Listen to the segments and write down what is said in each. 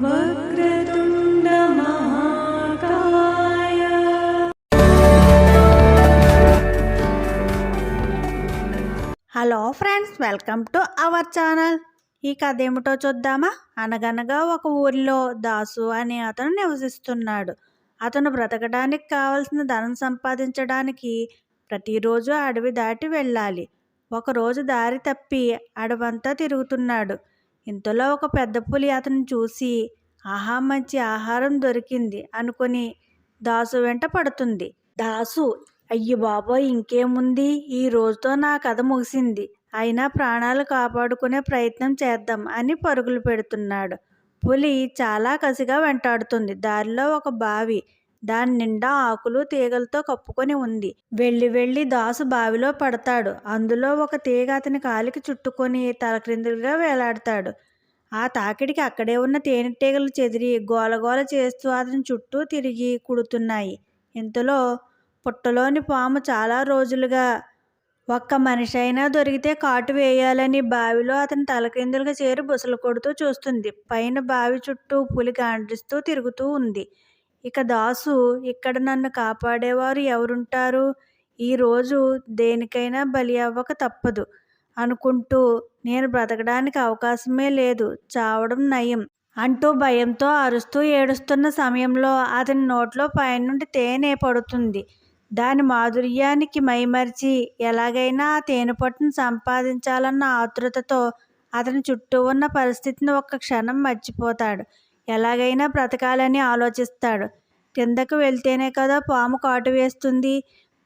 వక్రతుండ మహాకాయ. Hello friends, welcome to our channel. ఈ కథ ఏమిటో చూద్దామా. అనగనగా ఒక ఊరిలో దాసు అనే అతను నివసిస్తున్నాడు. అతను బ్రతకడానికి కావలసిన ధనం సంపాదించడానికి ప్రతిరోజు అడవి దాటి వెళ్ళాలి. ఒకరోజు దారి తప్పి అడవంతా తిరుగుతున్నాడు. ఇంతలో ఒక పెద్ద పులి అతను చూసి ఆహా, మంచి ఆహారం దొరికింది అనుకుని దాసు వెంట పడుతుంది. దాసు, అయ్యి బాబోయ్, ఇంకేముంది, ఈ రోజుతో నా కథ ముగిసింది, అయినా ప్రాణాలు కాపాడుకునే ప్రయత్నం చేద్దాం అని పరుగులు పెడుతున్నాడు. పులి చాలా కసిగా వెంటాడుతుంది. దారిలో ఒక బావి, దాని నిండా ఆకులు తీగలతో కప్పుకొని ఉంది. వెళ్ళి దాసు బావిలో పడతాడు. అందులో ఒక తీగ అతని కాలికి చుట్టుకొని తలక్రిందులుగా వేలాడతాడు. ఆ తాకిడికి అక్కడే ఉన్న తేనెటీగలు చెదిరి గోలగోల చేస్తూ అతని చుట్టూ తిరిగి కుడుతున్నాయి. ఇంతలో పుట్టలోని పాము చాలా రోజులుగా ఒక్క మనిషి అయినా దొరికితే కాటు వేయాలని బావిలో అతని తలక్రిందులుగా చేరి బుసలు కొడుతూ చూస్తుంది. పైన బావి చుట్టూ పులి గాండ్రిస్తూ తిరుగుతూ ఉంది. ఇక దాసు, ఇక్కడ నన్ను కాపాడేవారు ఎవరుంటారు, ఈరోజు దేనికైనా బలి అవ్వక తప్పదు అనుకుంటూ, నేను బ్రతకడానికి అవకాశమే లేదు, చావడం నయం అంటూ భయంతో అరుస్తూ ఏడుస్తున్న సమయంలో అతని నోట్లో పైనుండి తేనె పడుతుంది. దాని మాధుర్యానికి మైమరిచి ఎలాగైనా ఆ తేనె పట్టును సంపాదించాలన్న ఆతృతతో అతని చుట్టూ ఉన్న పరిస్థితిని ఒక్క క్షణం మర్చిపోతాడు. ఎలాగైనా బ్రతకాలని ఆలోచిస్తాడు. కిందకు వెళ్తేనే కదా పాము కాటు వేస్తుంది,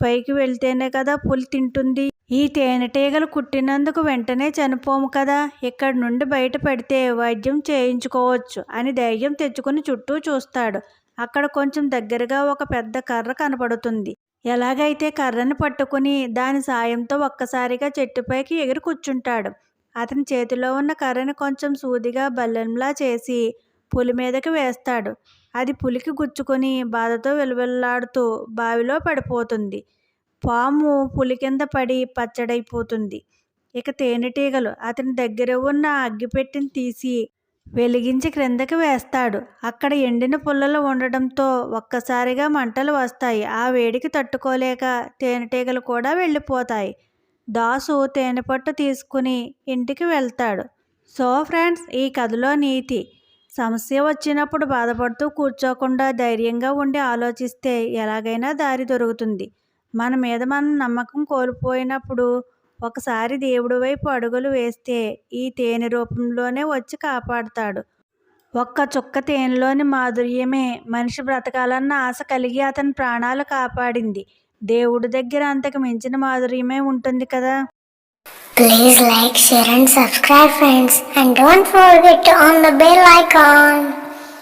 పైకి వెళ్తేనే కదా పులి తింటుంది, ఈ తేనెటీగలు కుట్టినందుకు వెంటనే చనిపోము కదా, ఇక్కడి నుండి బయటపడితే వైద్యం చేయించుకోవచ్చు అని ధైర్యం తెచ్చుకుని చుట్టూ చూస్తాడు. అక్కడ కొంచెం దగ్గరగా ఒక పెద్ద కర్ర కనపడుతుంది. ఎలాగైతే కర్రను పట్టుకుని దాని సాయంతో ఒక్కసారిగా చెట్టుపైకి ఎగిరి కూర్చుంటాడు. అతని చేతిలో ఉన్న కర్రని కొంచెం సూదిగా బల్లెంలా చేసి పులి మీదకి వేస్తాడు. అది పులికి గుచ్చుకొని బాధతో విలవిల్లాడుతూ బావిలో పడిపోతుంది. పాము పులి కింద పడి పచ్చడైపోతుంది. ఇక తేనెటీగలు అతని దగ్గర ఉన్న అగ్గిపెట్టిని తీసి వెలిగించి క్రిందకి వేస్తాడు. అక్కడ ఎండిన పుల్లలు ఉండడంతో ఒక్కసారిగా మంటలు వస్తాయి. ఆ వేడికి తట్టుకోలేక తేనెటీగలు కూడా వెళ్ళిపోతాయి. దాసు తేనెపట్టు తీసుకుని ఇంటికి వెళ్తాడు. సో ఫ్రెండ్స్, ఈ కథలో నీతి, సమస్య వచ్చినప్పుడు బాధపడుతూ కూర్చోకుండా ధైర్యంగా ఉండి ఆలోచిస్తే ఎలాగైనా దారి దొరుకుతుంది. మన మీద మనం నమ్మకం కోల్పోయినప్పుడు ఒకసారి దేవుడి వైపు అడుగులు వేస్తే ఈ తేనె రూపంలోనే వచ్చి కాపాడుతాడు. ఒక్క చుక్క తేనెలోని మాధుర్యమే మనిషి బ్రతకాలన్న ఆశ కలిగి అతని ప్రాణాలు కాపాడింది. దేవుడి దగ్గర అంతకు మించిన మాధుర్యమే ఉంటుంది కదా. Please like, share and subscribe friends, and don't forget to on the bell icon.